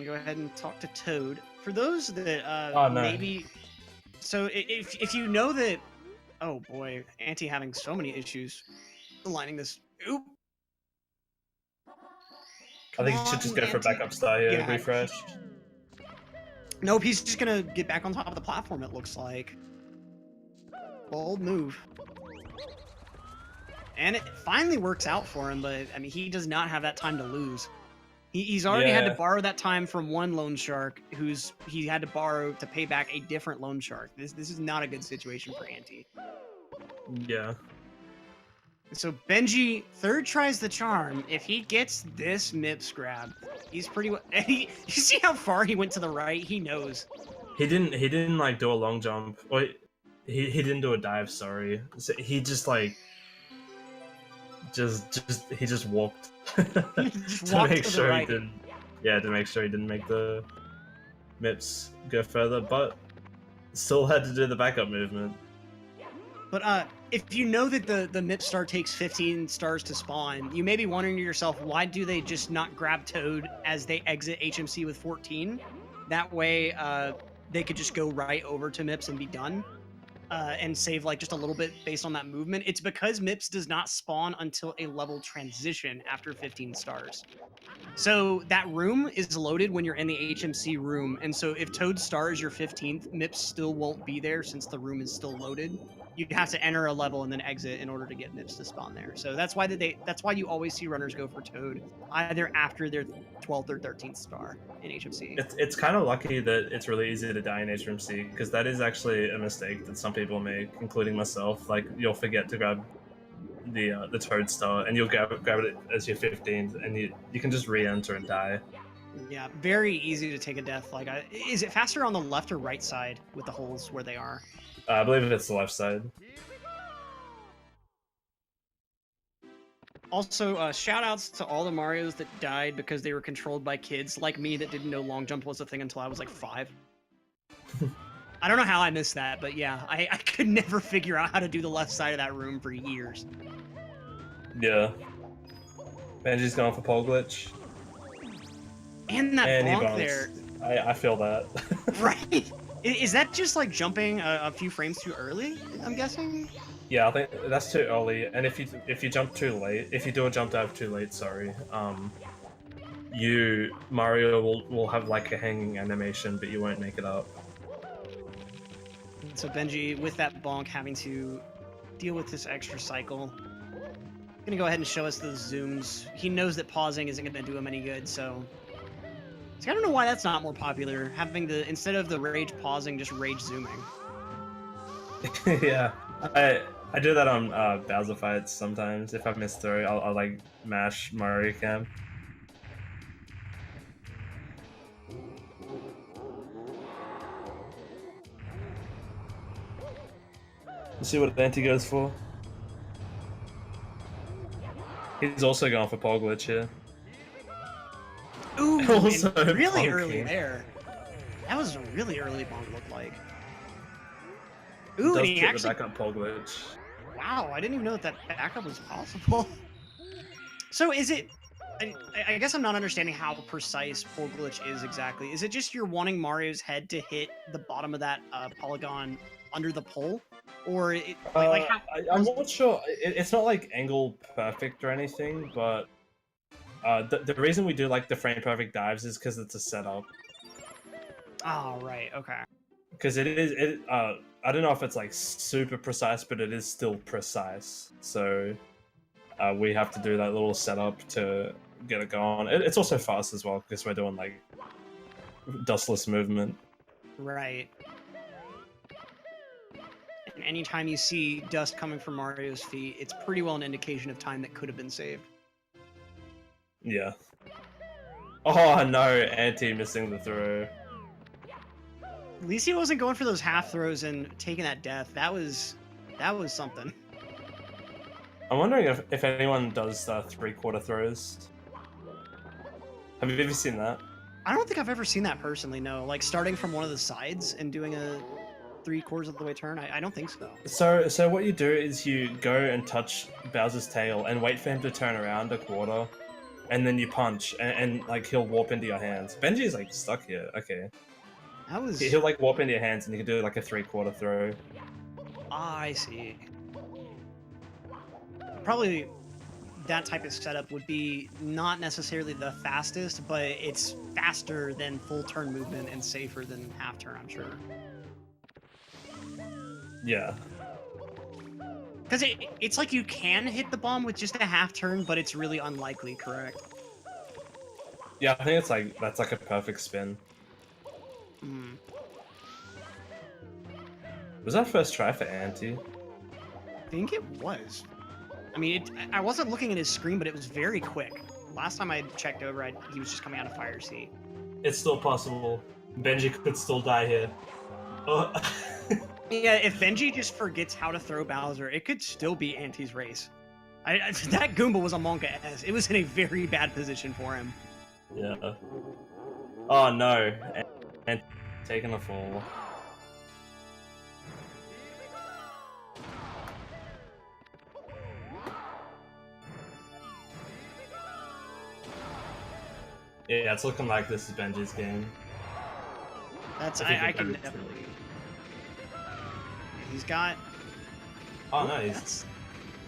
gonna go ahead and talk to Toad. For those that Oh no. maybe, so if you know that, oh boy, Auntie having so many issues aligning this. Oop. I Come think you should just on, go for a Auntie. backup star here, Yeah. refresh. Nope, he's just gonna get back on top of the platform. It looks like. Bold move. And it finally works out for him, but I mean, he does not have that time to lose. He's already had to Yeah. borrow that time from one loan shark, who's he had to borrow to pay back a different loan shark. This is not a good situation for Auntie. Yeah. So Benji third tries the charm. If he gets this Mips grab, he's pretty. You see how far he went to the right? He knows. He didn't like do a long jump. Or he didn't do a dive. Sorry. So he just like he just walked Just to walked make to the sure right. he didn't. Yeah, to make sure he didn't make the Mips go further, but still had to do the backup movement. But if you know that the Mip star takes 15 stars to spawn, you may be wondering to yourself, why do they just not grab Toad as they exit HMC with 14? That way, they could just go right over to Mips and be done, and save like just a little bit based on that movement. It's because Mips does not spawn until a level transition after 15 stars. So that room is loaded when you're in the HMC room, and so if Toad star is your 15th, Mips still won't be there since the room is still loaded. You'd have to enter a level and then exit in order to get Mips to spawn there. So that's why that's why you always see runners go for Toad either after their 12th or 13th star in HMC. It's kind of lucky that it's really easy to die in HMC, because that is actually a mistake that some people make, including myself. Like, you'll forget to grab the Toad star, and you'll grab it as your 15th, and you can just re-enter and die. Yeah, very easy to take a death. Like, is it faster on the left or right side with the holes where they are? I believe it's the left side. Also, shout outs to all the Marios that died because they were controlled by kids like me that didn't know long jump was a thing until I was like 5. I don't know how I missed that, but yeah, I could never figure out how to do the left side of that room for years. Yeah. Benji's going for pole glitch. And that And he bonk bounced. there. I feel that. Right? Is that just like jumping a few frames too early, I'm guessing? Yeah, I think that's too early. And if you jump too late, if you do a jump dive too late, sorry, Mario will have like a hanging animation, but you won't make it up. So Benji, with that bonk, having to deal with this extra cycle. Gonna go ahead and show us those zooms. He knows that pausing isn't gonna do him any good, so I don't know why that's not more popular. Having the instead of the rage pausing, just rage zooming. Yeah, I do that on Bowser fights sometimes. If I miss through, I'll like mash Mario Cam. Let's see what Dante goes for. He's also going for pole glitch here. Ooh, Also really bonking. early there. That was a really early bonk, looked like. He Ooh, does and he get the actually. backup pole glitch. Wow, I didn't even know that backup was possible. So is it? I guess I'm not understanding how precise pole glitch is exactly. Is it just you're wanting Mario's head to hit the bottom of that polygon under the pole, or I'm not sure. It's not like angle perfect or anything, but the reason we do like the frame perfect dives is because it's a setup. Oh, right. Okay. Because I don't know if it's like super precise, but it is still precise. So we have to do that little setup to get it going. It's also fast as well because we're doing like dustless movement. Right. And anytime you see dust coming from Mario's feet, it's pretty well an indication of time that could have been saved. Yeah. Oh no, Auntie missing the throw. At least he wasn't going for those half throws and taking that death. That was something. I'm wondering if anyone does 3/4 throws. Have you ever seen that? I don't think I've ever seen that personally, no. Like starting from one of the sides and doing a 3/4 of the way turn? I don't think so. So what you do is you go and touch Bowser's tail and wait for him to turn around a quarter. and then you punch, and like he'll warp into your hands. Benji's like stuck here. Okay, That was... he'll like warp into your hands, and you can do like a 3/4 throw. I see. Probably that type of setup would be not necessarily the fastest, but it's faster than full turn movement and safer than half turn, I'm sure. Yeah. Because it's like you can hit the bomb with just a half turn, but it's really unlikely, correct? Yeah, I think it's like that's like a perfect spin. Hmm. Was that first try for Anti? I think it was. I mean, I wasn't looking at his screen, but it was very quick. Last time I checked over, he was just coming out of fire seat. It's still possible. Benji could still die here. Oh. Yeah, if Benji just forgets how to throw Bowser, it could still be Anti's race. That Goomba was a Monka S. It was in a very bad position for him. Yeah. Oh no. And taking a fall. Yeah, it's looking like this is Benji's game. That's I can definitely. He's got. Oh no, he's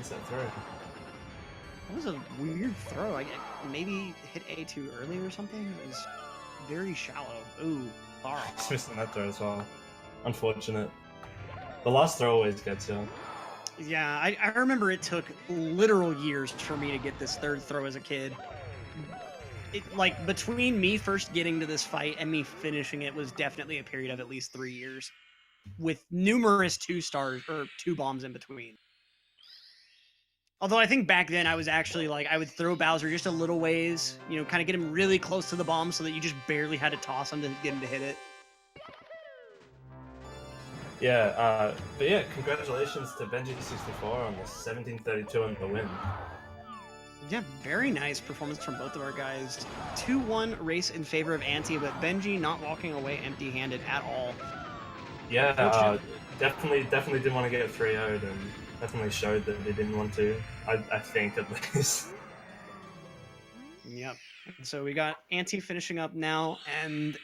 that throw. That was a weird throw. Maybe hit A too early or something. It was very shallow. Ooh, Laura. He's missing that throw as well. Unfortunate. The last throw always gets you. Yeah, I remember it took literal years for me to get this third throw as a kid. Like, between me first getting to this fight and me finishing it was definitely a period of at least 3 years, with numerous 2-stars or 2 bombs in between. Although I think back then I was actually like, I would throw Bowser just a little ways, you know, kind of get him really close to the bomb so that you just barely had to toss him to get him to hit it. Yeah, but yeah, congratulations to benjii64 on the 1732 and the win. Yeah, very nice performance from both of our guys. 2-1 race in favor of Anti, but Benji not walking away empty-handed at all. Yeah, definitely didn't want to get 3-0'd and definitely showed that they didn't want to. I think at least. Yep. So we got Anti finishing up now, and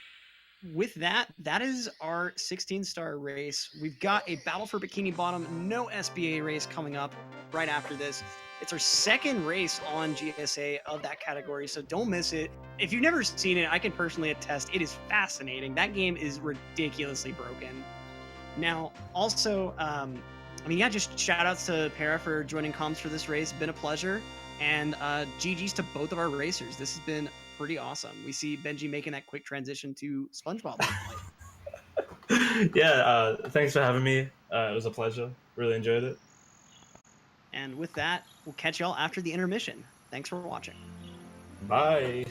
with that, that is our 16-star race. We've got a Battle for Bikini Bottom, no SBA race coming up right after this. It's our second race on GSA of that category, so don't miss it. If you've never seen it, I can personally attest, it is fascinating. That game is ridiculously broken. Now, also, I mean, yeah, just shout-outs to Para for joining comms for this race. Been a pleasure. And GG's to both of our racers. This has been pretty awesome. We see Benji making that quick transition to SpongeBob. Yeah, thanks for having me. It was a pleasure. Really enjoyed it. And with that, we'll catch y'all after the intermission. Thanks for watching. Bye.